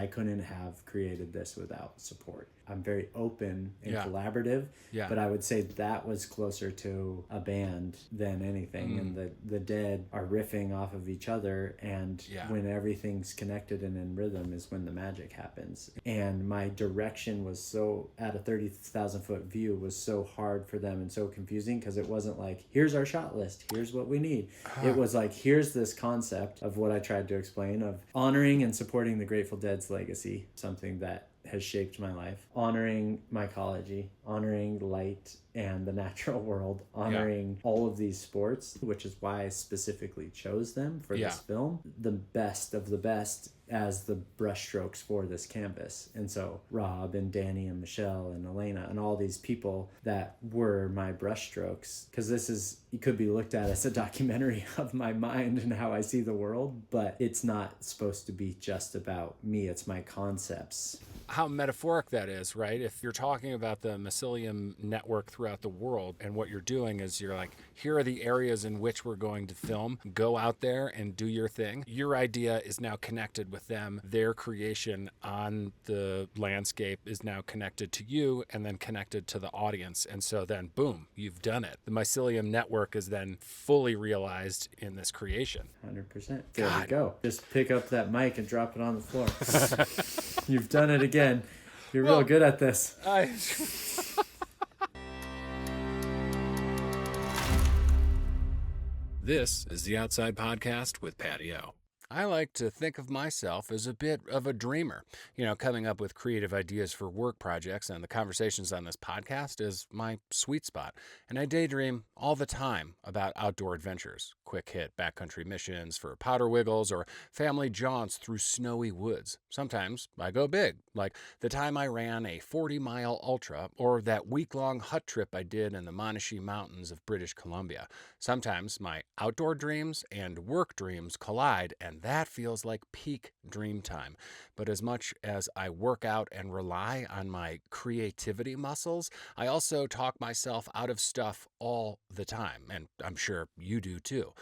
couldn't have created this without support. I'm very open and Yeah. collaborative, Yeah. but I would say that was closer to a band than anything. And the Dead are riffing off of each other, and when everything's connected and in rhythm is when the magic happens. And my direction was so, at a 30,000 foot view, was so hard for them and so confusing, because it wasn't like, here's our shot list, here's what we need. It was like, here's this concept of what I tried to explain, of honoring and supporting the Grateful Dead's legacy, something that has shaped my life, honoring mycology, honoring light and the natural world, honoring all of these sports, which is why I specifically chose them for this film. The best of the best as the brushstrokes for this canvas. And so Rob and Danny and Michelle and Elena and all these people that were my brushstrokes, because this is, it could be looked at as a documentary of my mind and how I see the world, but it's not supposed to be just about me. It's my concepts. How metaphoric that is, right? If you're talking about the Mycelium network throughout the world, and what you're doing is you're like, here are the areas in which we're going to film. Go out there and do your thing. Your idea is now connected with them. Their creation on the landscape is now connected to you and then connected to the audience. And so then, boom, you've done it. The Mycelium network is then fully realized in this creation. 100%. There we go. Just pick up that mic and drop it on the floor. You've done it again. You're real good at this. This is the Outside Podcast with Patty O. I like to think of myself as a bit of a dreamer, coming up with creative ideas for work projects, and the conversations on this podcast is my sweet spot. And I daydream all the time about outdoor adventures, quick hit backcountry missions for powder wiggles or family jaunts through snowy woods. Sometimes I go big, like the time I ran a 40-mile ultra or that week-long hut trip I did in the Monashee Mountains of British Columbia. Sometimes my outdoor dreams and work dreams collide, and that feels like peak dream time. But as much as I work out and rely on my creativity muscles, I also talk myself out of stuff all the time. And I'm sure you do too.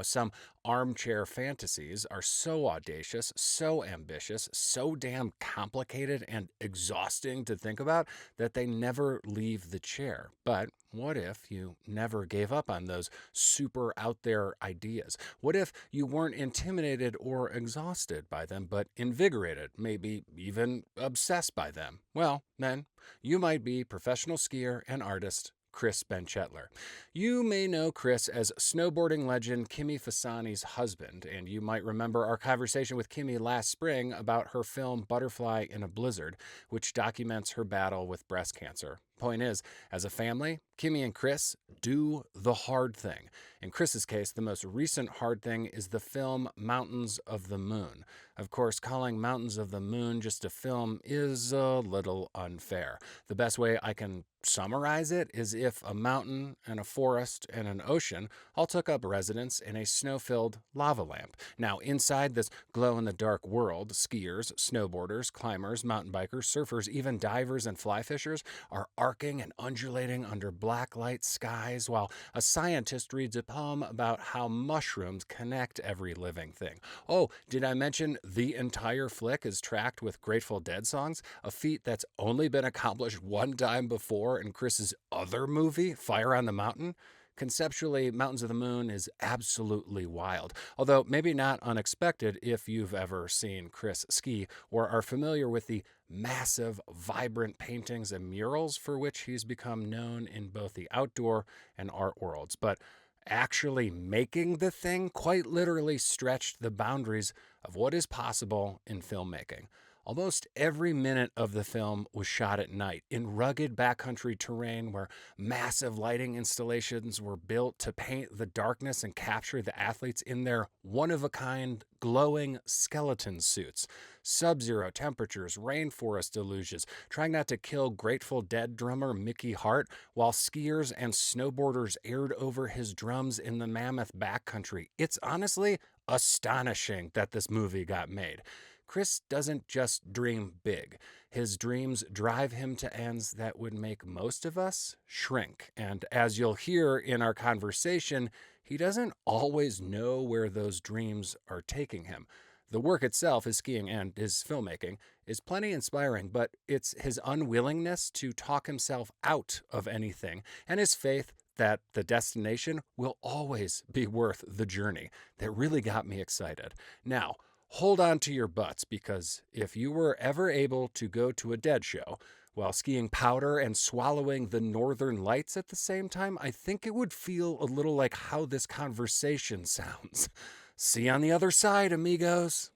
Some armchair fantasies are so audacious, so ambitious, so damn complicated and exhausting to think about that they never leave the chair. But what if you never gave up on those super out there ideas? What if you weren't intimidated or exhausted by them, but invigorated, maybe even obsessed by them? Well, then you might be professional skier and artist Chris Benchetler. You may know Chris as snowboarding legend Kimi Fasani's husband, and you might remember our conversation with Kimi last spring about her film Butterfly in a Blizzard, which documents her battle with breast cancer. Point is, as a family, Kimi and Chris do the hard thing. In Chris's case, the most recent hard thing is the film Mountains of the Moon. Of course, calling Mountains of the Moon just a film is a little unfair. The best way I can summarize it is if a mountain and a forest and an ocean all took up residence in a snow-filled lava lamp. Now, inside this glow-in-the-dark world, skiers, snowboarders, climbers, mountain bikers, surfers, even divers and fly fishers are arcing and undulating under blacklight skies, while a scientist reads a poem about how mushrooms connect every living thing. Oh, did I mention the entire flick is tracked with Grateful Dead songs, a feat that's only been accomplished one time before in Chris's other movie, Fire on the Mountain? Conceptually, Mountains of the Moon is absolutely wild, although maybe not unexpected if you've ever seen Chris ski or are familiar with the massive, vibrant paintings and murals for which he's become known in both the outdoor and art worlds. But actually making the thing quite literally stretched the boundaries of what is possible in filmmaking. Almost every minute of the film was shot at night in rugged backcountry terrain where massive lighting installations were built to paint the darkness and capture the athletes in their one-of-a-kind glowing skeleton suits. Sub-zero temperatures, rainforest deluges, trying not to kill Grateful Dead drummer Mickey Hart while skiers and snowboarders aired over his drums in the mammoth backcountry. It's honestly astonishing that this movie got made. Chris doesn't just dream big. His dreams drive him to ends that would make most of us shrink. And as you'll hear in our conversation, he doesn't always know where those dreams are taking him. The work itself, his skiing and his filmmaking, is plenty inspiring, but it's his unwillingness to talk himself out of anything and his faith that the destination will always be worth the journey that really got me excited. Now, hold on to your butts, because if you were ever able to go to a Dead show while skiing powder and swallowing the northern lights at the same time, I think it would feel a little like how this conversation sounds. See you on the other side, amigos.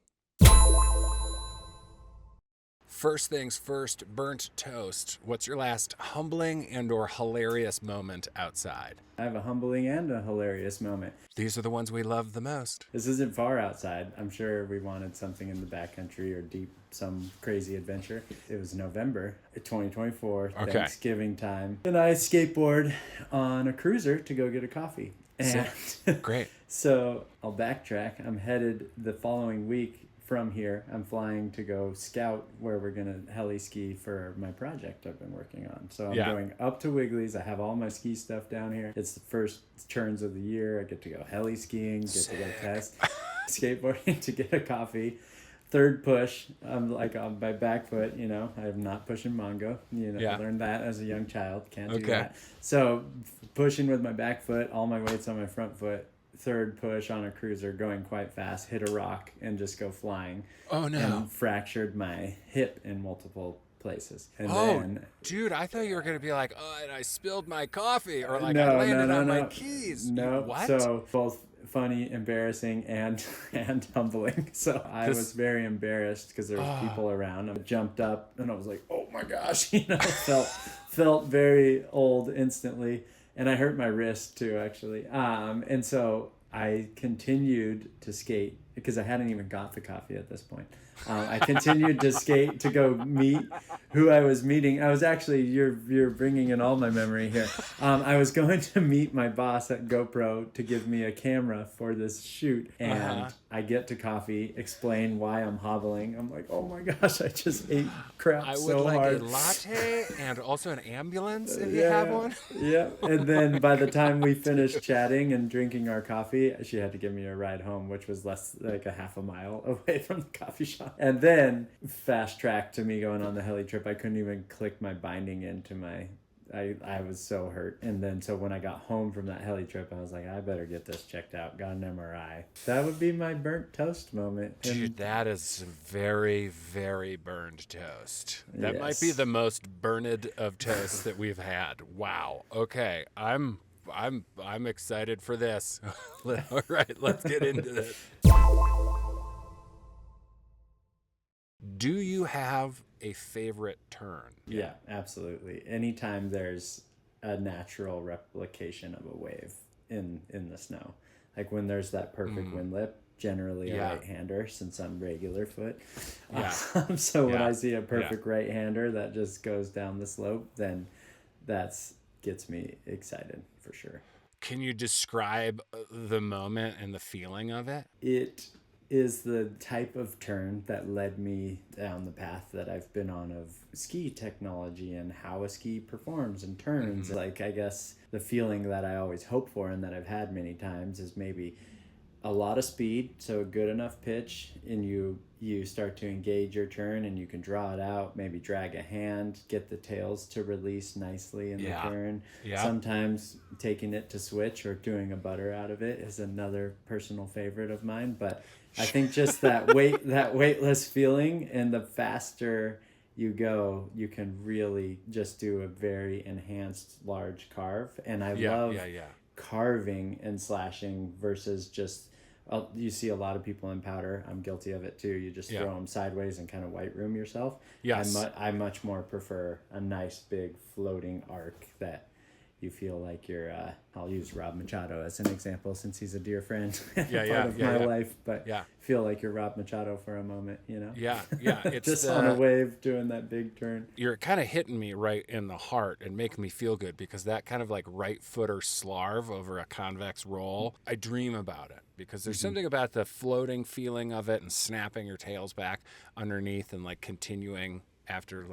First things first, burnt toast. What's your last humbling and or hilarious moment outside? I have a humbling and a hilarious moment. These are the ones we love the most. This isn't far outside. I'm sure we wanted something in the backcountry or deep, some crazy adventure. It was November 2024, Okay. Thanksgiving time. And I skateboard on a cruiser to go get a coffee. And Great. So I'll backtrack. I'm headed the following week from here. I'm flying to go scout where we're going to heli ski for my project I've been working on. So I'm going up to Wiggly's. I have all my ski stuff down here. It's the first turns of the year. I get to go heli skiing, get to go test skateboarding, to get a coffee. Third push, I'm like on my back foot, you know, I'm not pushing Mongo. You know, I learned that as a young child. Can't do that. So pushing with my back foot, all my weight's on my front foot. Third push on a cruiser, going quite fast, hit a rock and just go flying. Oh no. And fractured my hip in multiple places. And then, dude, I thought you were gonna be like, oh, and I spilled my coffee, or like I landed on my keys. No. What? So both funny, embarrassing, and humbling. So I was very embarrassed because there was people around. I jumped up and I was like, oh my gosh, you know, felt very old instantly. And I hurt my wrist too, actually. And so I continued to skate because I hadn't even got the coffee at this point. I continued to skate to go meet who I was meeting. I was actually, you're bringing in all my memory here. I was going to meet my boss at GoPro to give me a camera for this shoot. And I get to coffee, explain why I'm hobbling. I'm like, oh my gosh, I just ate crap so hard. I would like a latte and also an ambulance if you have one. Yeah. And then by the time we finished chatting and drinking our coffee, she had to give me a ride home, which was less like a half a mile away from the coffee shop. And then fast track to me going on the heli trip. I couldn't even click my binding into my, I was so hurt. And then so when I got home from that heli trip, I was like, I better get this checked out. Got an MRI. That would be my burnt toast moment. Dude, that is very, very burned toast. That might be the most burned of toast that we've had. Wow. Okay. I'm excited for this. All right, let's get into this. Do you have a favorite turn? Yeah, absolutely. Anytime there's a natural replication of a wave in the snow, like when there's that perfect wind lip, generally a right-hander since I'm regular foot. So when I see a perfect right-hander that just goes down the slope, then that's gets me excited for sure. Can you describe the moment and the feeling of it? It is the type of turn that led me down the path that I've been on of ski technology and how a ski performs and turns. Like, I guess the feeling that I always hope for and that I've had many times is maybe a lot of speed, so a good enough pitch, and you start to engage your turn and you can draw it out, maybe drag a hand, get the tails to release nicely in the turn. Sometimes taking it to switch or doing a butter out of it is another personal favorite of mine, but I think just that weightless feeling, and the faster you go, you can really just do a very enhanced large carve. And I love carving and slashing versus just, you see a lot of people in powder. I'm guilty of it too. You just throw them sideways and kind of white room yourself. Yes. I much more prefer a nice big floating arc that you feel like you're, I'll use Rob Machado as an example since he's a dear friend part of my life, but feel like you're Rob Machado for a moment, you know? It's just on a wave doing that big turn. You're kind of hitting me right in the heart and making me feel good, because that kind of like right footer slarve over a convex roll, I dream about it, because there's something about the floating feeling of it and snapping your tails back underneath and like continuing after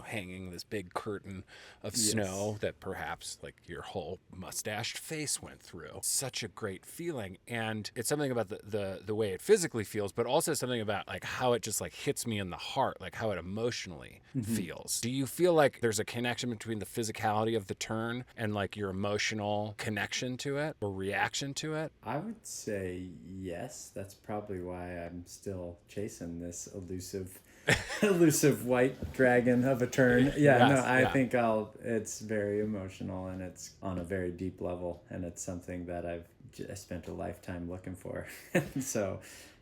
hanging this big curtain of snow that perhaps your whole mustached face went through. Such a great feeling. And it's something about the way it physically feels, but also something about how it just hits me in the heart, how it emotionally feels. Do you feel like there's a connection between the physicality of the turn and your emotional connection to it or reaction to it? I would say yes. That's probably why I'm still chasing this elusive white dragon of a turn. I think it's very emotional, and it's on a very deep level, and it's something that I spent a lifetime looking for. So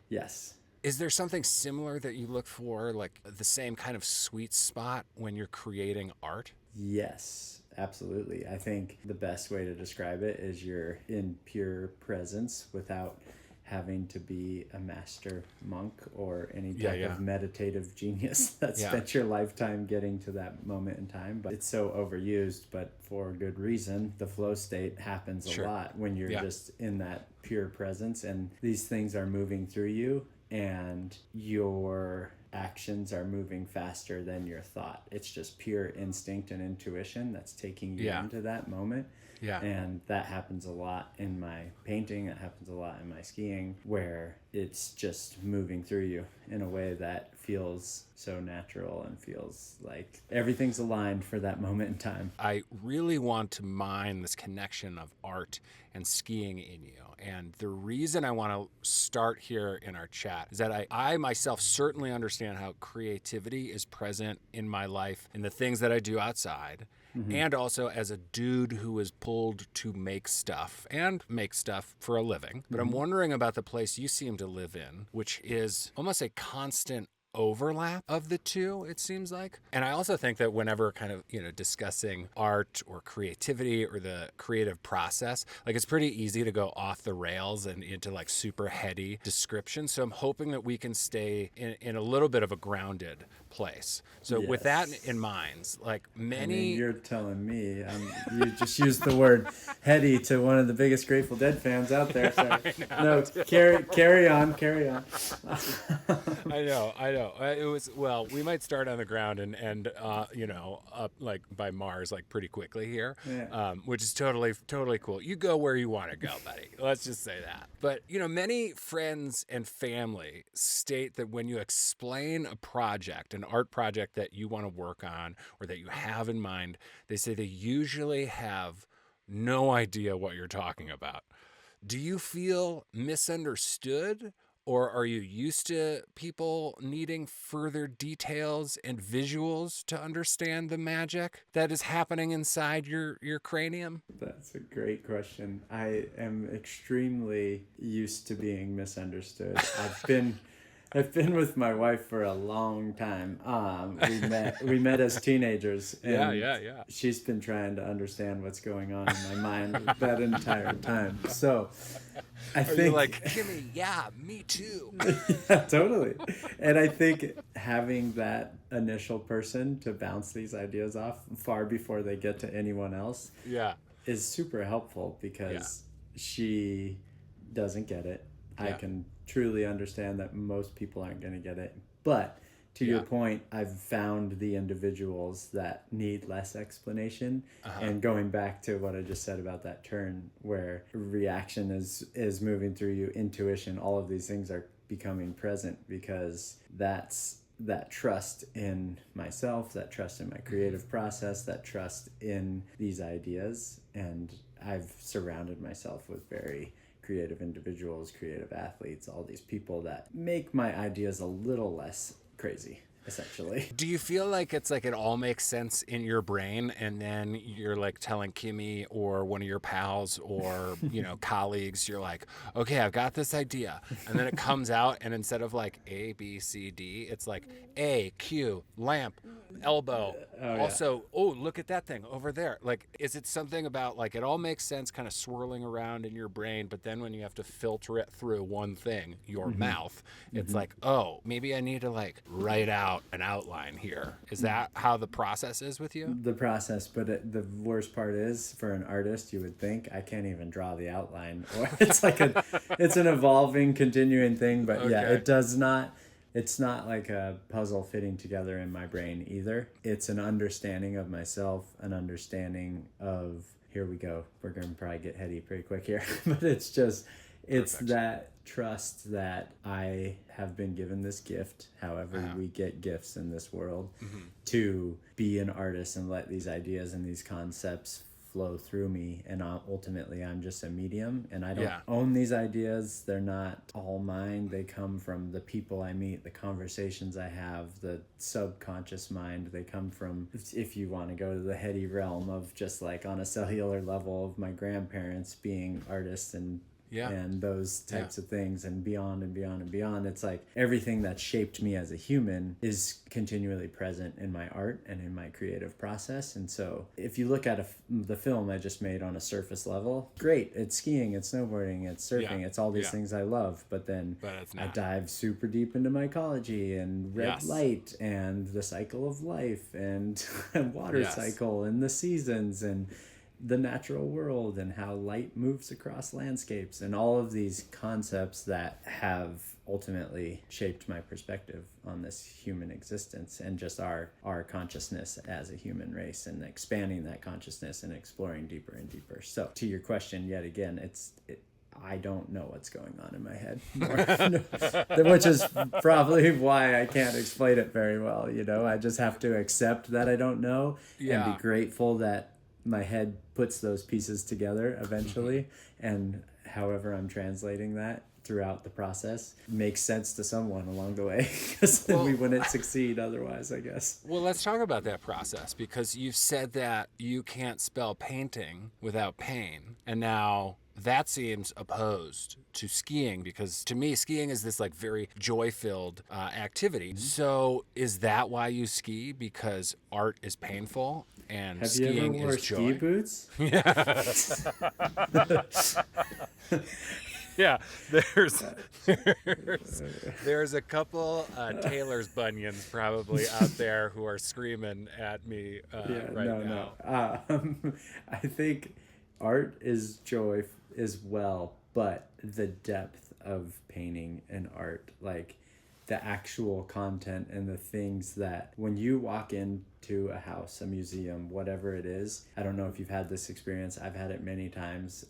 yes. Is there something similar that you look for, the same kind of sweet spot when you're creating art? Yes, absolutely. I think the best way to describe it is you're in pure presence without having to be a master monk or any type of meditative genius that spent your lifetime getting to that moment in time. But it's so overused, but for good reason. The flow state happens a lot when you're just in that pure presence, and these things are moving through you, and your actions are moving faster than your thought. It's just pure instinct and intuition that's taking you into that moment. Yeah. And that happens a lot in my painting. It happens a lot in my skiing, where it's just moving through you in a way that feels so natural and feels like everything's aligned for that moment in time. I really want to mine this connection of art and skiing in you. And the reason I want to start here in our chat is that I myself certainly understand how creativity is present in my life, in the things that I do outside. And also as a dude who is pulled to make stuff for a living. But I'm wondering about the place you seem to live in, which is almost a constant overlap of the two, it seems like. And I also think that whenever kind of, discussing art or creativity or the creative process, it's pretty easy to go off the rails and into super heady description. So I'm hoping that we can stay in a little bit of a grounded place. So with that in mind, you're telling me, you just used the word heady to one of the biggest Grateful Dead fans out there. So carry on. I know. It was, we might start on the ground and up by Mars pretty quickly here, which is totally cool. You go where you want to go, buddy. Let's just say that. But many friends and family state that when you explain a project, an art project that you want to work on or that you have in mind, they say they usually have no idea what you're talking about. Do you feel misunderstood? Or are you used to people needing further details and visuals to understand the magic that is happening inside your cranium? That's a great question. I am extremely used to being misunderstood. I've been with my wife for a long time. We met as teenagers. And she's been trying to understand what's going on in my mind that entire time. So I think you're like, Kimmy, yeah, me too. Yeah, totally. And I think having that initial person to bounce these ideas off far before they get to anyone else is super helpful, because she doesn't get it. I can truly understand that most people aren't going to get it. But to your point, I've found the individuals that need less explanation. And going back to what I just said about that turn, where reaction is moving through you, intuition, all of these things are becoming present, because that's that trust in myself, that trust in my creative process, that trust in these ideas. And I've surrounded myself with very creative individuals, creative athletes, all these people that make my ideas a little less crazy, essentially. Do you feel like it's it all makes sense in your brain, and then you're telling Kimmy or one of your pals or colleagues, you're like, okay, I've got this idea, and then it comes out, and instead of A, B, C, D, it's A, Q, lamp, elbow, look at that thing over there. Is it something about it all makes sense kind of swirling around in your brain, but then when you have to filter it through one thing, your mouth, it's maybe I need to write out an outline here. Is that how the process is with you? The process, but the worst part is, for an artist, you would think I can't even draw the outline, or it's it's an evolving, continuing thing. But it does not it's not like a puzzle fitting together in my brain either. It's an understanding of myself, an understanding of, here we go, we're going to probably get heady pretty quick here, but it's Perfect. that trust that I have been given this gift, however we get gifts in this world, to be an artist and let these ideas and these concepts flow through me, and ultimately I'm just a medium, and I don't own these ideas. They're not all mine. They come from the people I meet, the conversations I have, the subconscious mind. They come from, if you want to go to the heady realm of just like on a cellular level, of my grandparents being artists and those types of things, and beyond and beyond and beyond. It's like everything that shaped me as a human is continually present in my art and in my creative process. And so if you look at the film I just made on a surface level, great, it's skiing, it's snowboarding, it's surfing, it's all these things I love, but then I dive super deep into mycology and red light and the cycle of life and water cycle and the seasons and the natural world and how light moves across landscapes and all of these concepts that have ultimately shaped my perspective on this human existence and just our consciousness as a human race, and expanding that consciousness and exploring deeper and deeper. So to your question, yet again, I don't know what's going on in my head, which is probably why I can't explain it very well. I just have to accept that I don't know and be grateful that my head puts those pieces together eventually, and however I'm translating that throughout the process makes sense to someone along the way, because then we wouldn't succeed otherwise, I guess. Well, let's talk about that process, because you've said that you can't spell painting without pain, and now that seems opposed to skiing, because to me skiing is this like very joy-filled activity. So is that why you ski, because art is painful and have skiing you ever wore is joy? ski boots? Yeah, there's a couple Taylor's bunions probably out there who are screaming at me now. I think art is joy as well, but the depth of painting and art, like the actual content and the things that when you walk into a house, a museum, whatever it is, I don't know if you've had this experience, I've had it many times.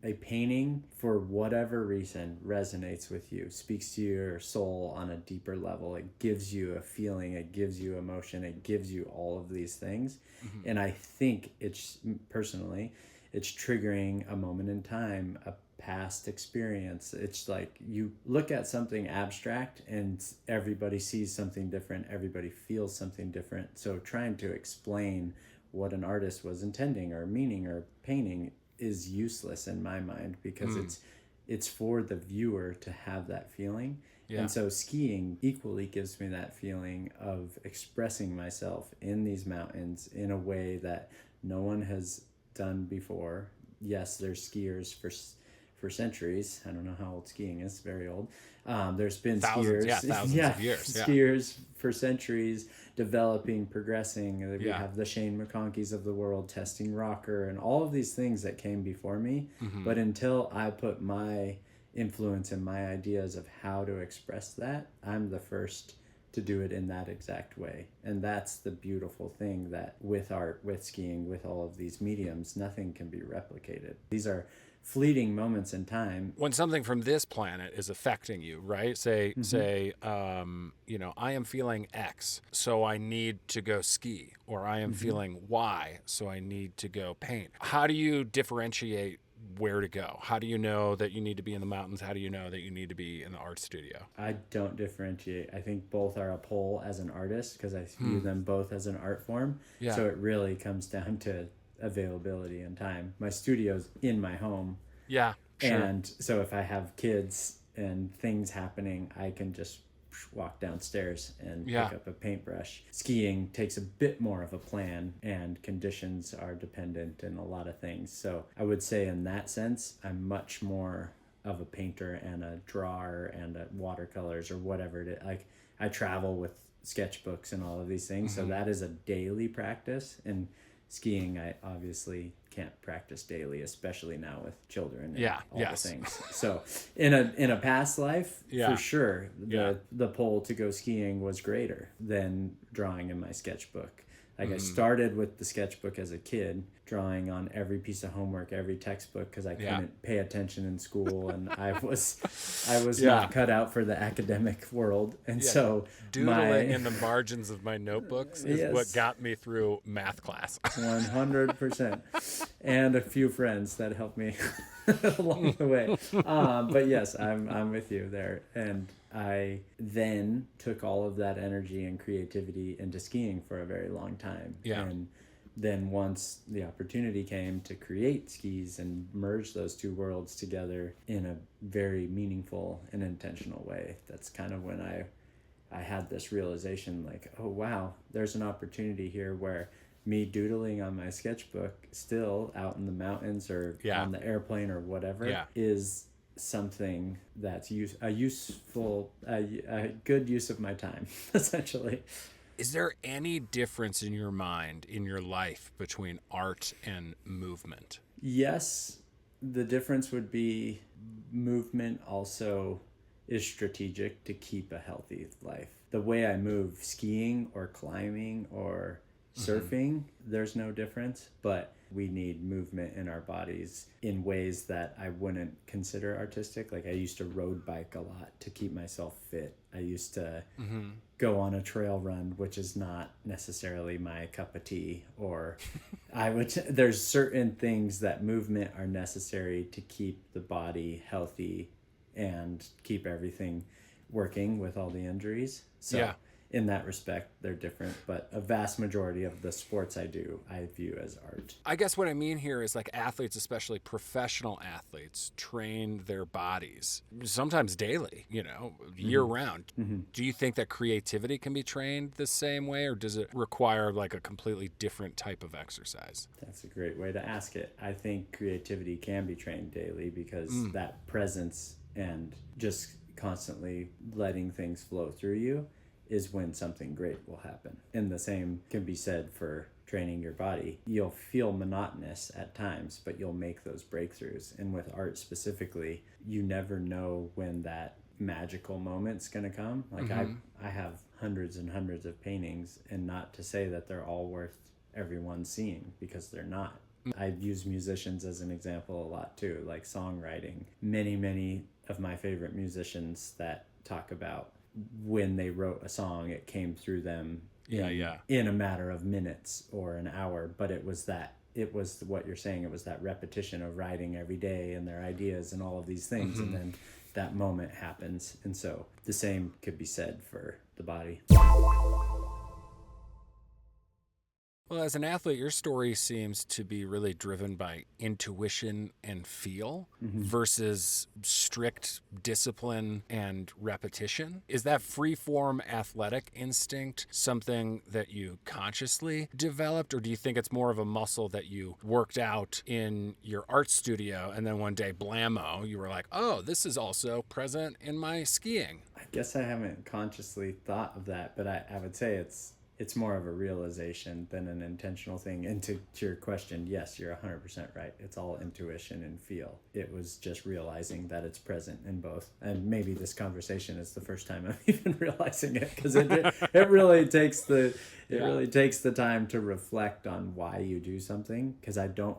A painting, for whatever reason, resonates with you, speaks to your soul on a deeper level. It gives you a feeling, it gives you emotion, it gives you all of these things. And I think it's triggering a moment in time, a past experience. It's like you look at something abstract and everybody sees something different, everybody feels something different. So trying to explain what an artist was intending or meaning or painting is useless in my mind, because it's for the viewer to have that feeling. And so skiing equally gives me that feeling of expressing myself in these mountains in a way that no one has done before. Yes, there's skiers for centuries. I don't know how old skiing is, very old. There's been thousands of years. Skiers for centuries, developing, progressing. We have the Shane McConkeys of the world testing rocker and all of these things that came before me. But until I put my influence and my ideas of how to express that, I'm the first to do it in that exact way. And that's the beautiful thing, that with art, with skiing, with all of these mediums, nothing can be replicated. These are fleeting moments in time. When something from this planet is affecting you, right? Say, I am feeling X, so I need to go ski, or I am feeling Y, so I need to go paint. How do you differentiate where to go? How do you know that you need to be in the mountains? How do you know that you need to be in the art studio? I don't differentiate. I think both are a pull as an artist, because I view them both as an art form. So it really comes down to availability and time. My studio's in my home. And so if I have kids and things happening, I can just walk downstairs and pick up a paintbrush. Skiing takes a bit more of a plan, and conditions are dependent in a lot of things. So I would say in that sense, I'm much more of a painter and a drawer and a watercolors or whatever it is. Like, I travel with sketchbooks and all of these things. So that is a daily practice. And skiing, I obviously can't practice daily, especially now with children and all the things. So in a past life, for sure, the pull to go skiing was greater than drawing in my sketchbook. Like I started with the sketchbook as a kid, drawing on every piece of homework, every textbook, because I couldn't pay attention in school, and I was not cut out for the academic world, and so doodling in the margins of my notebooks is what got me through math class. 100%, and a few friends that helped me along the way. But yes, I'm with you there, and I then took all of that energy and creativity into skiing for a very long time. And then once the opportunity came to create skis and merge those two worlds together in a very meaningful and intentional way, that's kind of when I had this realization, like, oh wow, there's an opportunity here where me doodling on my sketchbook still out in the mountains or on the airplane or whatever is something that's a good use of my time, essentially. Is there any difference in your mind, in your life, between art and movement? Yes. The difference would be movement also is strategic to keep a healthy life. The way I move, skiing or climbing or surfing, there's no difference, but we need movement in our bodies in ways that I wouldn't consider artistic. Like I used to road bike a lot to keep myself fit. I used to go on a trail run, which is not necessarily my cup of tea, or there's certain things that movement are necessary to keep the body healthy and keep everything working with all the injuries. So in that respect, they're different, but a vast majority of the sports I view as art. I guess what I mean here is like athletes, especially professional athletes, train their bodies sometimes daily, year round. Do you think that creativity can be trained the same way, or does it require like a completely different type of exercise? That's a great way to ask it. I think creativity can be trained daily because that presence and just constantly letting things flow through you is when something great will happen. And the same can be said for training your body. You'll feel monotonous at times, but you'll make those breakthroughs. And with art specifically, you never know when that magical moment's going to come. Like I have hundreds and hundreds of paintings, and not to say that they're all worth everyone seeing, because they're not. I use musicians as an example a lot too, like songwriting. Many of my favorite musicians that talk about when they wrote a song, it came through them in a matter of minutes or an hour, but it was what you're saying, it was that repetition of writing every day and their ideas and all of these things, and then that moment happens. And so the same could be said for the body. Well, as an athlete, your story seems to be really driven by intuition and feel versus strict discipline and repetition. Is that free-form athletic instinct something that you consciously developed, or do you think it's more of a muscle that you worked out in your art studio and then one day, blammo, you were like, oh, this is also present in my skiing? I guess I haven't consciously thought of that, but I would say it's more of a realization than an intentional thing. And to your question, yes, you're 100% right. It's all intuition and feel. It was just realizing that it's present in both. And maybe this conversation is the first time I'm even realizing it, because it really takes really takes the time to reflect on why you do something. Because I don't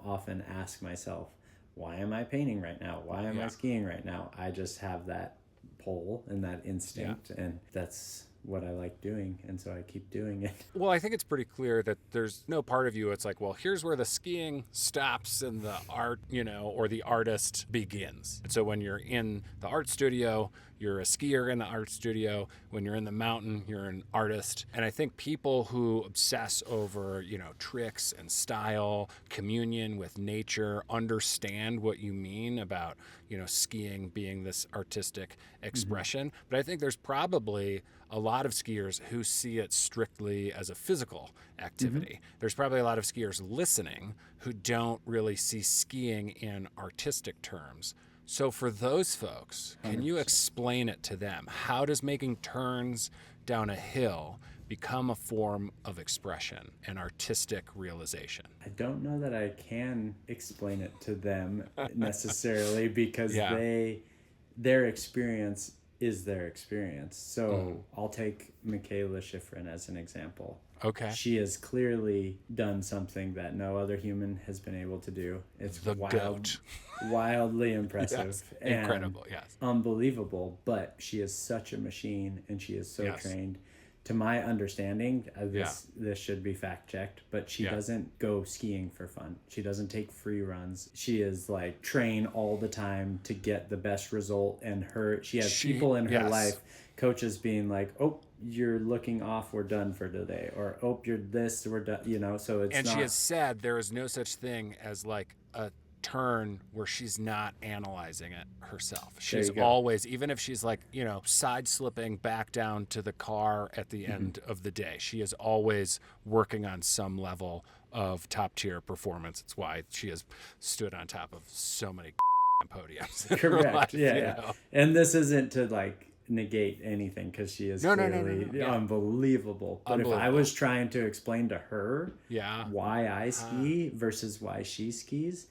often ask myself, why am I painting right now? Why am I skiing right now? I just have that pull and that instinct, and that's what I like doing, and so I keep doing it. Well, I think it's pretty clear that there's no part of you it's like, well, here's where the skiing stops and the art, or the artist begins. And so when you're in the art studio, you're a skier in the art studio. When you're in the mountain, you're an artist. And I think people who obsess over, tricks and style, communion with nature, understand what you mean about, skiing being this artistic expression. But I think there's probably a lot of skiers who see it strictly as a physical activity. There's probably a lot of skiers listening who don't really see skiing in artistic terms. So for those folks, can 100%. You explain it to them? How does making turns down a hill become a form of expression and artistic realization? I don't know that I can explain it to them necessarily because their experience is their experience. So I'll take Michaela Schifrin as an example. Okay. She has clearly done something that no other human has been able to do. It's wildly impressive. Yes. And incredible, yes. unbelievable, but she is such a machine and she is so trained. To my understanding, this should be fact checked, but she doesn't go skiing for fun. She doesn't take free runs. She is like train all the time to get the best result, and she has people in her life, coaches being like, "Oh, you're looking off, we're done for today," or "Oh, you're this, we're done," so it's and she has said there is no such thing as like a turn where she's not analyzing it herself. She's always, even if she's like, side slipping back down to the car at the end of the day, she is always working on some level of top tier performance. It's why she has stood on top of so many podiums. Correct. And this isn't to like negate anything because she is clearly unbelievable. But if I was trying to explain to her why I ski versus why she skis,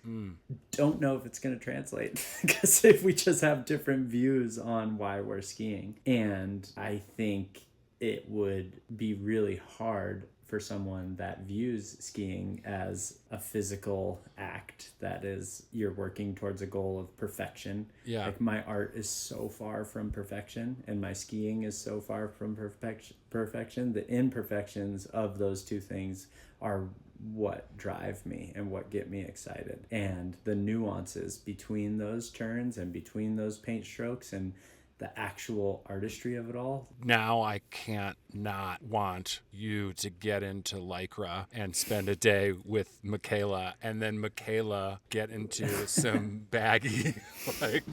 don't know if it's going to translate because if we just have different views on why we're skiing. And I think it would be really hard for someone that views skiing as a physical act that is you're working towards a goal of perfection. Like my art is so far from perfection and my skiing is so far from perfection. The imperfections of those two things are what drive me and what get me excited, and the nuances between those turns and between those paint strokes and the actual artistry of it all. Now I can't not want you to get into Lycra and spend a day with Michaela, and then Michaela get into some baggy like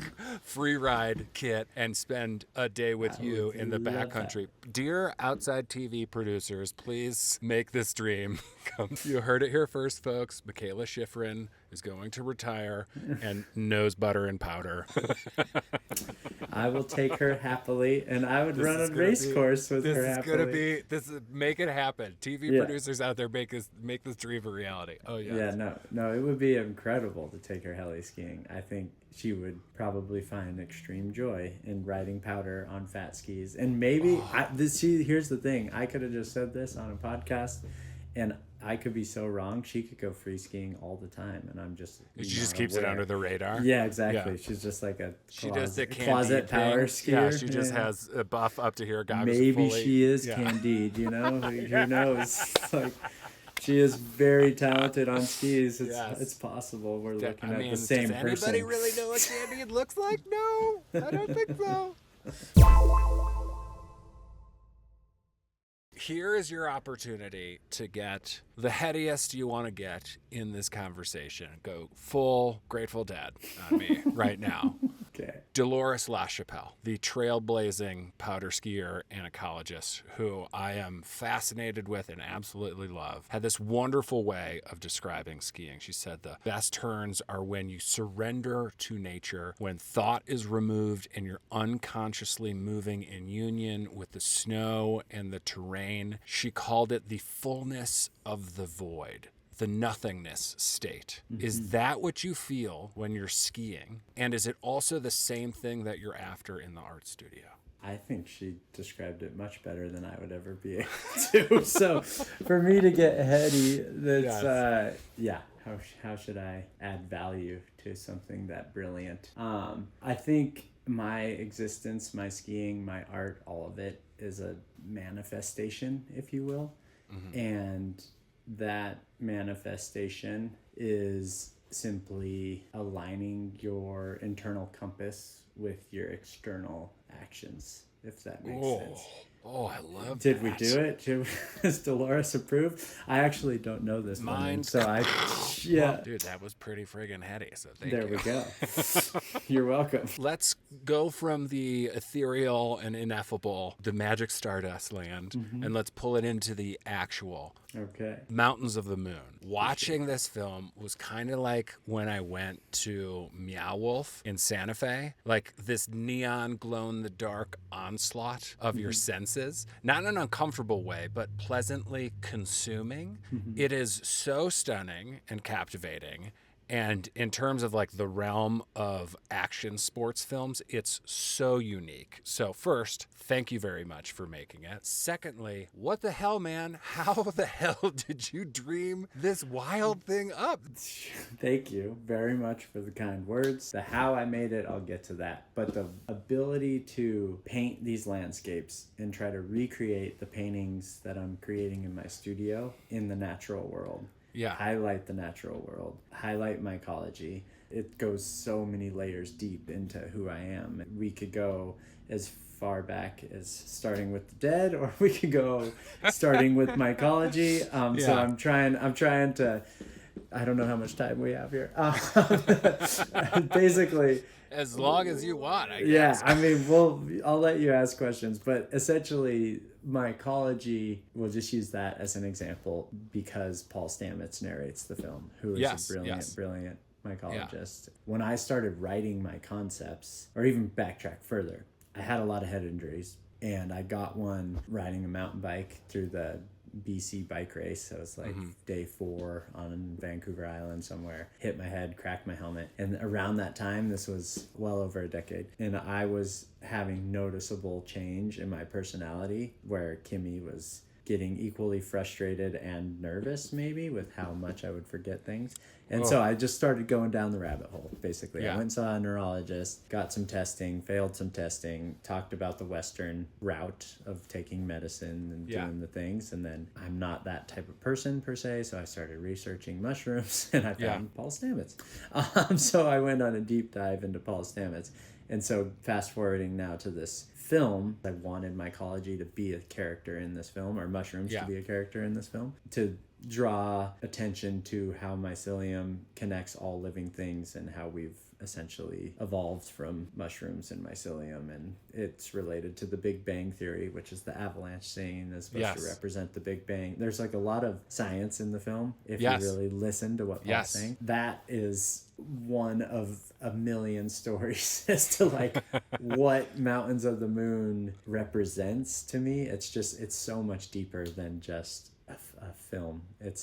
free ride kit and spend a day with you in the backcountry. Dear outside TV producers, please make this dream come. You heard it here first, folks. Michaela Schifrin is going to retire and nose butter and powder. I will take her happily, and I would run a race course with her happily. Make it happen. TV producers out there, make this dream a reality. Oh yeah. Yeah, no, it would be incredible to take her heli skiing. I think she would probably find extreme joy in riding powder on fat skis. And maybe here's the thing. I could have just said this on a podcast, and I could be so wrong. She could go free skiing all the time, and I'm just she just keeps it under the radar. Yeah, exactly. Yeah. She's just like a closet power skier. Yeah, she just has a buff up to here. Maybe she is Candide. Who knows? Like she is very talented on skis. It's possible we're looking at the same person. Does anybody really know what Candide looks like? No, I don't think so. Here is your opportunity to get the headiest you want to get in this conversation. Go full Grateful Dead on me right now. Okay. Dolores LaChapelle, the trailblazing powder skier and ecologist who I am fascinated with and absolutely love, had this wonderful way of describing skiing. She said the best turns are when you surrender to nature, when thought is removed and you're unconsciously moving in union with the snow and the terrain. She called it the fullness of the void, the nothingness state. Mm-hmm. Is that what you feel when you're skiing? And is it also the same thing that you're after in the art studio? I think she described it much better than I would ever be able to. So for me to get heady, that's, how should I add value to something that brilliant? I think my existence, my skiing, my art, all of it is a manifestation, if you will. Mm-hmm. And that manifestation is simply aligning your internal compass with your external actions, if that makes sense. Oh, I love Did that. we do it? Is Dolores approved? I actually don't know this one. So Well, dude, that was pretty friggin' heady. So thank you. There we go. You're welcome. Let's go from the ethereal and ineffable, the magic stardust land, and let's pull it into the actual Mountains of the Moon. Watching this film was kind of like when I went to Meow Wolf in Santa Fe, like this neon glow-in-the-dark onslaught of your senses. Not in an uncomfortable way, but pleasantly consuming. It is so stunning and captivating. And in terms of like the realm of action sports films, it's so unique. So first, thank you very much for making it. Secondly, what the hell, man? How the hell did you dream this wild thing up? Thank you very much for the kind words. The how I made it, I'll get to that. But the ability to paint these landscapes and try to recreate the paintings that I'm creating in my studio in the natural world. Yeah. Highlight the natural world, highlight mycology. It goes so many layers deep into who I am. We could go as far back as starting with the dead, or we could go starting with mycology. So I'm trying to, I don't know how much time we have here. Basically, as long as you want, I guess. Yeah, I mean, I'll let you ask questions, but essentially, mycology, we'll just use that as an example because Paul Stamets narrates the film, who is a brilliant mycologist. Yeah. When I started writing my concepts, or even backtrack further, I had a lot of head injuries, and I got one riding a mountain bike through the BC bike race. So it's like day 4 on Vancouver Island somewhere. Hit my head, cracked my helmet. And around that time, this was well over a decade, and I was having noticeable change in my personality where Kimmy was getting equally frustrated and nervous maybe with how much I would forget things. And so I just started going down the rabbit hole, basically. I went and saw a neurologist, got some testing, failed some testing, talked about the Western route of taking medicine and doing the things. And then I'm not that type of person per se, so I started researching mushrooms, and I found Paul Stamets. So I went on a deep dive into Paul Stamets. And so fast forwarding now to this film, I wanted mycology to be a character in this film, or mushrooms to be a character in this film, to draw attention to how mycelium connects all living things and how we've essentially evolved from mushrooms and mycelium. And it's related to the Big Bang Theory, which is the avalanche scene is supposed to represent the Big Bang. There's like a lot of science in the film if you really listen to what Paul's saying. That is one of a million stories as to like what Mountains of the Moon represents to me. It's so much deeper than just a film. It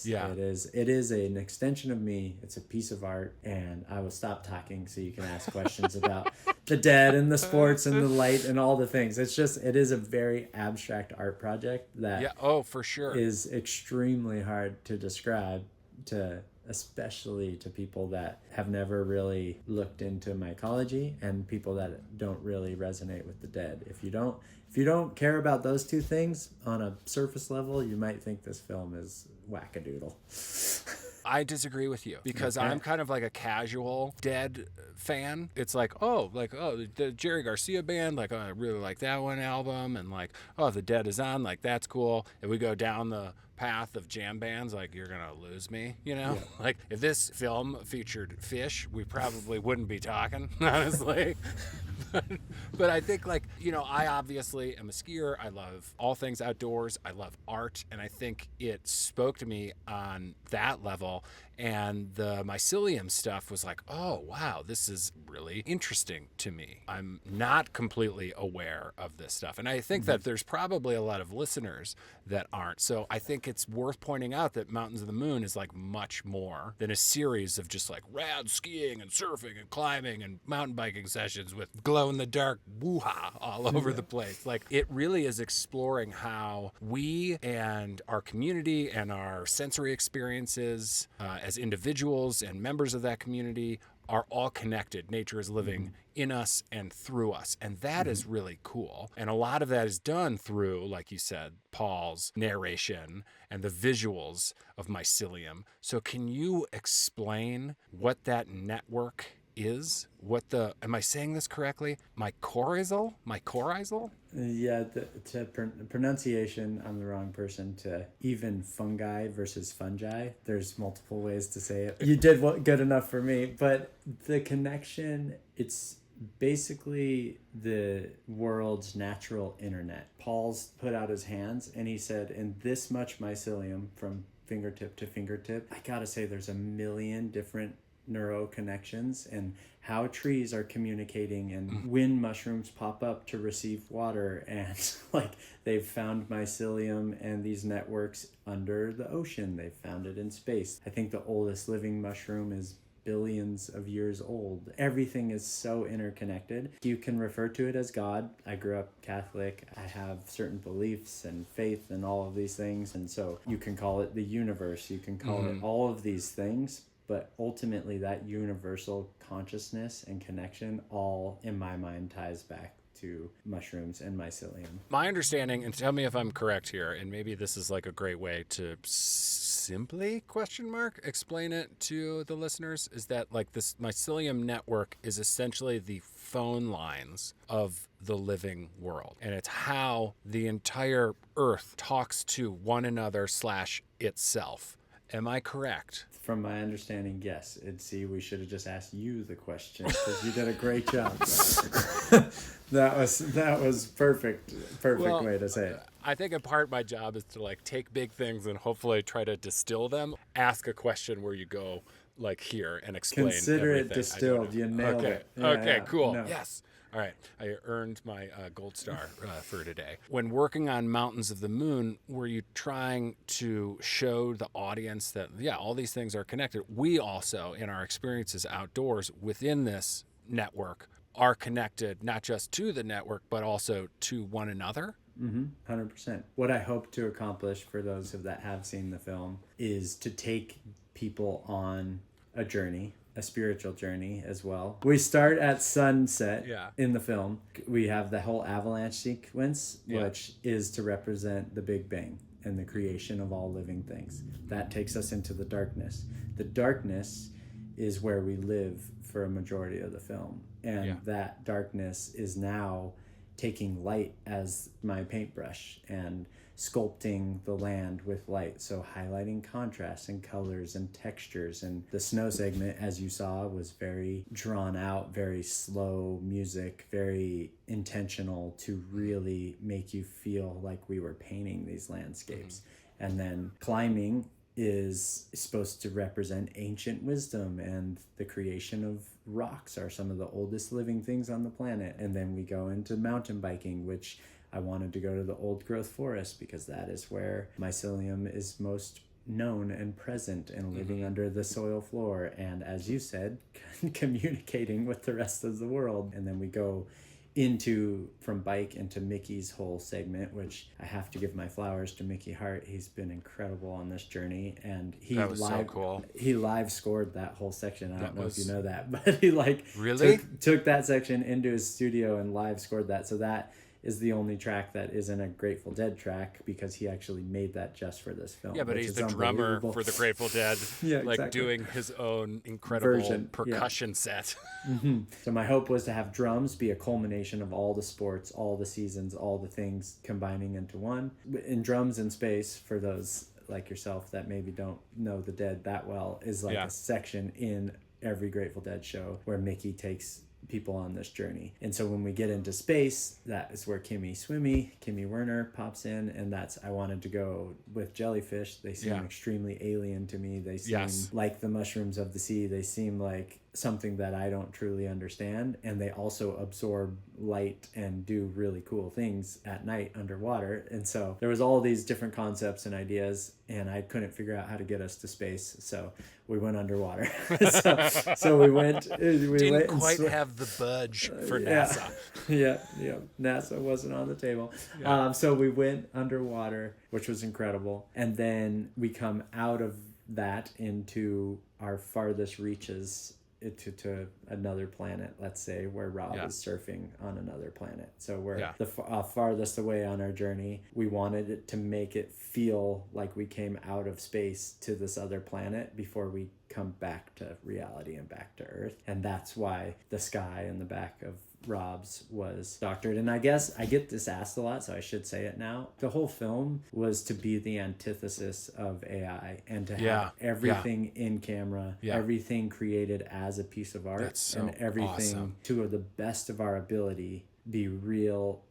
is an extension of me. It's a piece of art, and I will stop talking so you can ask questions about the dead and the sports and the light and all the things. It is a very abstract art project that for sure is extremely hard to describe especially to people that have never really looked into mycology and people that don't really resonate with the dead. If you don't care about those two things on a surface level, you might think this film is wackadoodle. I disagree with you because I'm kind of like a casual dead fan. It's like, the Jerry Garcia band, like, I really like that one album, and like, the Dead is on, like, that's cool. If we go down the path of jam bands, like, you're gonna lose me, like if this film featured Fish, we probably wouldn't be talking, honestly. But I think, like, I obviously am a skier. I love all things outdoors. I love art, and I think it spoke to me on that level. And the mycelium stuff was like, oh, wow, this is really interesting to me. I'm not completely aware of this stuff. And I think that there's probably a lot of listeners that aren't. So I think it's worth pointing out that Mountains of the Moon is like much more than a series of just like rad skiing and surfing and climbing and mountain biking sessions with glow-in-the-dark woo-ha all over the place. Like, it really is exploring how we and our community and our sensory experiences as individuals and members of that community are all connected. Nature is living in us and through us. And that is really cool. And a lot of that is done through, like you said, Paul's narration and the visuals of Mycelium. So can you explain what that network is, what the, am I saying this correctly? Mycorrhizal? Yeah, pronunciation, I'm the wrong person to even fungi versus fungi. There's multiple ways to say it. You did good enough for me, but the connection, it's basically the world's natural internet. Paul's put out his hands and he said, in this much mycelium from fingertip to fingertip, I gotta say there's a million different neuro connections and how trees are communicating and when mushrooms pop up to receive water, and like they've found mycelium and these networks under the ocean. They've found it in space. I think the oldest living mushroom is billions of years old. Everything is so interconnected. You can refer to it as God. I grew up Catholic. I have certain beliefs and faith and all of these things, and so you can call it the universe. You can call it all of these things. But ultimately, that universal consciousness and connection all, in my mind, ties back to mushrooms and mycelium. My understanding, and tell me if I'm correct here, and maybe this is like a great way to simply explain it to the listeners, is that like this mycelium network is essentially the phone lines of the living world. And it's how the entire earth talks to one another / itself. Am I correct? From my understanding, yes. And see, we should have just asked you the question because you did a great job. That was perfect way to say it. I think in part my job is to like take big things and hopefully try to distill them. Ask a question where you go like here and explain. Consider everything. It distilled. You nailed it. Yeah, okay, cool. No. Yes. All right, I earned my gold star for today. When working on Mountains of the Moon, were you trying to show the audience that, yeah, all these things are connected? We also, in our experiences outdoors within this network, are connected not just to the network, but also to one another? 100%. What I hope to accomplish for those that have seen the film is to take people on a journey, a spiritual journey as well. We start at sunset in the film. We have the whole avalanche sequence, which is to represent the Big Bang and the creation of all living things. That takes us into the darkness. The darkness is where we live for a majority of the film. And that darkness is now taking light as my paintbrush and sculpting the land with light, so highlighting contrasts and colors and textures. And the snow segment, as you saw, was very drawn out, very slow music, very intentional to really make you feel like we were painting these landscapes. And then climbing is supposed to represent ancient wisdom, and the creation of rocks are some of the oldest living things on the planet. And then we go into mountain biking, which I wanted to go to the old growth forest because that is where mycelium is most known and present and living under the soil floor. And as you said, communicating with the rest of the world. And then we go from bike into Mickey's whole segment, which I have to give my flowers to Mickey Hart. He's been incredible on this journey, and so cool. He live scored that whole section. I don't know if you know that, but he really took that section into his studio and live scored that. So that is the only track that isn't a Grateful Dead track because he actually made that just for this film. Yeah, but he's the drummer for the Grateful Dead, doing his own incredible percussion set. So my hope was to have drums be a culmination of all the sports, all the seasons, all the things combining into one. In Drums in Space, for those like yourself that maybe don't know the Dead that well, is a section in every Grateful Dead show where Mickey takes people on this journey. And so when we get into space, that is where Kimmy Werner pops in, and I wanted to go with jellyfish. They seem extremely alien to me. They seem like the mushrooms of the sea. They seem like something that I don't truly understand, and they also absorb light and do really cool things at night underwater. And so there was all these different concepts and ideas, and I couldn't figure out how to get us to space, so we went underwater. so we didn't quite have the budge for NASA. Yeah, NASA wasn't on the table. So we went underwater, which was incredible, and then we come out of that into our farthest reaches to another planet, let's say, where Rob is surfing on another planet. So we're the farthest away on our journey. We wanted it to make it feel like we came out of space to this other planet before we come back to reality and back to Earth. And that's why the sky in the back of Rob's was doctored. And I guess I get this asked a lot, so I should say it now. The whole film was to be the antithesis of AI and to have everything in camera, everything created as a piece of art, and everything to the best of our ability be real.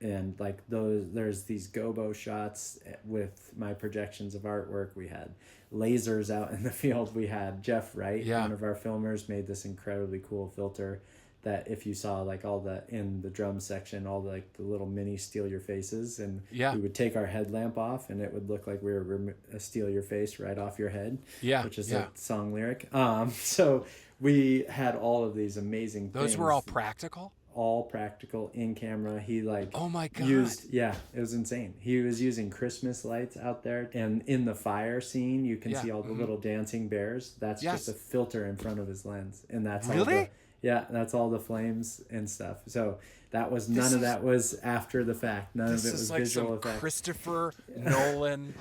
And like there's these gobo shots with my projections of artwork. We had lasers out in the field. We had Jeff Wright, one of our filmers, made this incredibly cool filter that if you saw like in the drum section, all the little mini steal your faces, and we would take our headlamp off and it would look like we were steal your face right off your head, which is a song lyric. So we had all of these amazing things. Those were all practical? All practical, in camera. He oh my God. it was insane. He was using Christmas lights out there, and in the fire scene you can see all the little dancing bears. That's just a filter in front of his lens, and that's really that's all the flames and stuff. So that was none of that was after the fact. None of it was like visual effects. Christopher Nolan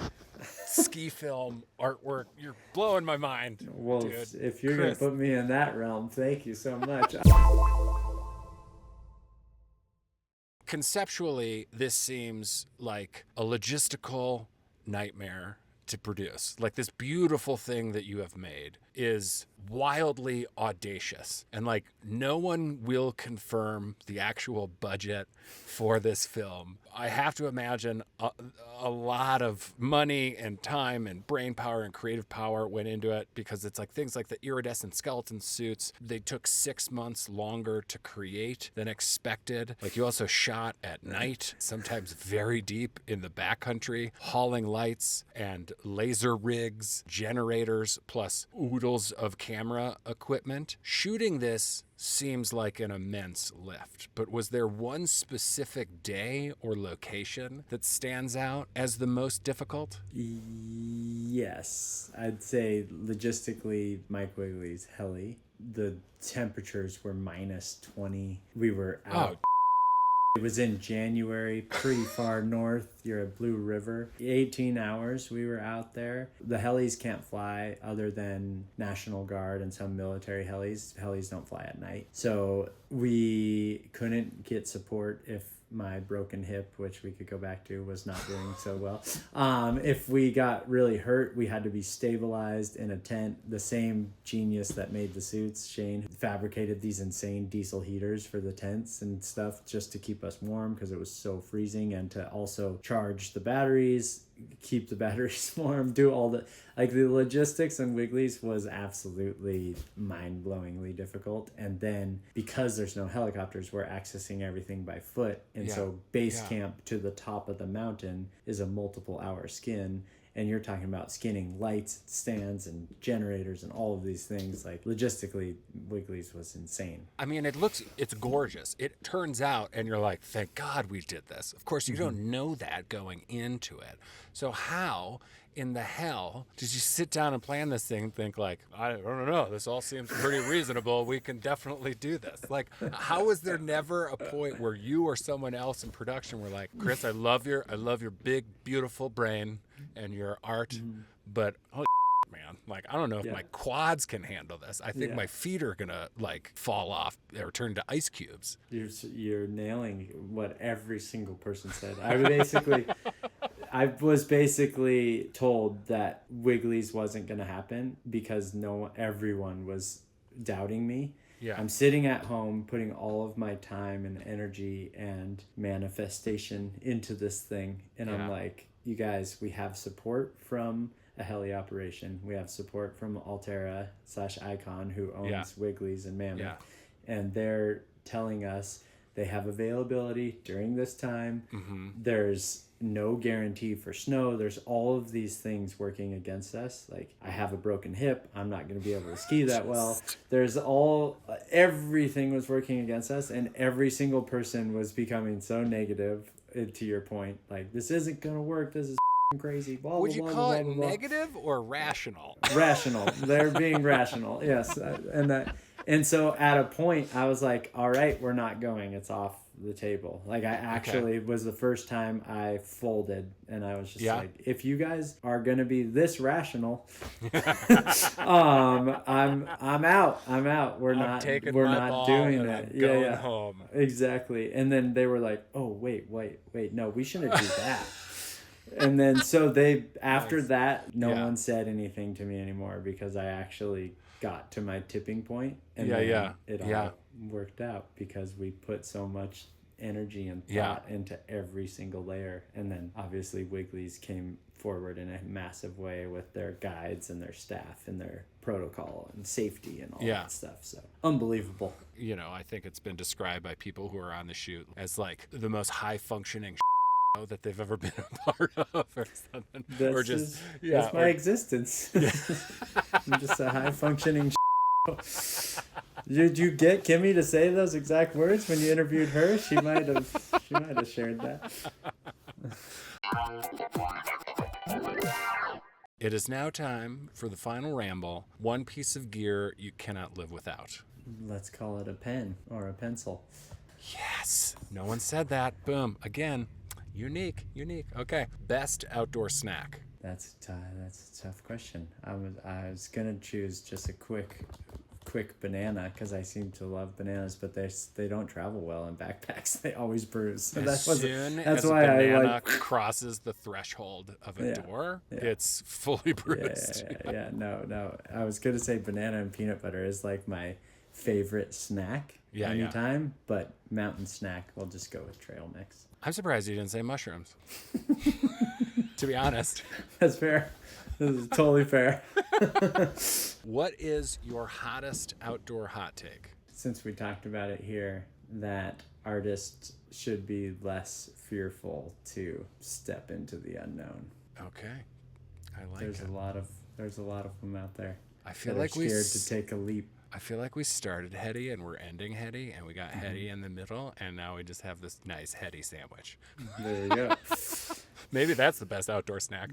ski film artwork. You're blowing my mind. Well, dude. If you're gonna put me in that realm, thank you so much. Conceptually, this seems like a logistical nightmare to produce. Like, this beautiful thing that you have made is wildly audacious, and like no one will confirm the actual budget for this film. I have to imagine a lot of money and time and brain power and creative power went into it, because it's like things like the iridescent skeleton suits, they took 6 months longer to create than expected. Like, you also shot at night, sometimes very deep in the backcountry, hauling lights and laser rigs, generators, plus oodles of camera equipment. Shooting this seems like an immense lift, but was there one specific day or location that stands out as the most difficult? Yes, I'd say logistically, Mike Wiggly's Heli. The temperatures were -20. We were out. It was in January, pretty far north. You're at Blue River. 18 hours we were out there. The helis can't fly other than National Guard and some military helis. Helis don't fly at night. So we couldn't get support if my broken hip, which we could go back to, was not doing so well. If we got really hurt, we had to be stabilized in a tent. The same genius that made the suits, Shane, fabricated these insane diesel heaters for the tents and stuff just to keep us warm, because it was so freezing, and to also charge the batteries, keep the batteries warm, do all the logistics and Wiggly's was absolutely mind-blowingly difficult. And then because there's no helicopters, we're accessing everything by foot, and so base camp to the top of the mountain is a multiple hour skin, and you're talking about skinning lights, stands, and generators, and all of these things. Like, logistically, Wiggly's was insane. I mean, it's gorgeous. It turns out, and you're like, thank God we did this. Of course, you don't know that going into it. So how in the hell did you sit down and plan this thing and think like, I don't know, this all seems pretty reasonable, we can definitely do this? Like, how was there never a point where you or someone else in production were like, Chris, I love your big, beautiful brain and your art, but holy man, like, I don't know if my quads can handle this. I think my feet are gonna like fall off or turn to ice cubes. You're nailing what every single person said. I was basically told that Wiggly's wasn't gonna happen because everyone was doubting me. Yeah. I'm sitting at home putting all of my time and energy and manifestation into this thing, and I'm like, you guys, we have support from a heli operation. We have support from Altera/Icon, who owns Wiggly's and Mammoth. And they're telling us they have availability during this time. There's no guarantee for snow. There's all of these things working against us. Like, I have a broken hip. I'm not going to be able to ski that well. There's everything was working against us, and every single person was becoming so negative, to your point. Like, this isn't going to work. This is crazy. Blah, Would blah, you blah, call blah, it blah, blah. negative or rational? Rational. They're being rational. Yes. And so at a point I was like, all right, we're not going. It's off the table. Like I actually was the first time I folded, and I was just like, if you guys are going to be this rational, I'm out. We're not doing it. Going home. Exactly. And then they were like, oh, wait, no, we shouldn't do that. And then so they, after that, no one said anything to me anymore because I actually got to my tipping point, and it all worked out because we put so much energy and thought into every single layer. And then obviously Wiggly's came forward in a massive way with their guides and their staff and their protocol and safety and all that stuff. So unbelievable. You know, I think it's been described by people who are on the shoot as like the most high functioning that they've ever been a part of, or something. That's my existence. I'm just a high functioning. Did you get Kimmy to say those exact words when you interviewed her? She might have shared that. It is now time for the final ramble. One piece of gear you cannot live without. Let's call it a pen or a pencil. Yes. No one said that. Boom. Again. Unique. Okay. Best outdoor snack. That's a tough question. I was gonna choose just a quick banana because I seem to love bananas, but they don't travel well in backpacks. They always bruise. So as why a banana crosses the threshold of a door, it's fully bruised. No. I was gonna say banana and peanut butter is like my favorite snack anytime, but mountain snack, we'll just go with trail mix. I'm surprised you didn't say mushrooms. To be honest. That's fair. This is totally fair. What is your hottest outdoor hot take? Since we talked about it here, that artists should be less fearful to step into the unknown. Okay. I like There's it. There's a lot of them out there. I feel like we're scared to take a leap. I feel like we started Heli and we're ending Heli, and we got Heli in the middle, and now we just have this nice Heli sandwich. There you go. Maybe that's the best outdoor snack.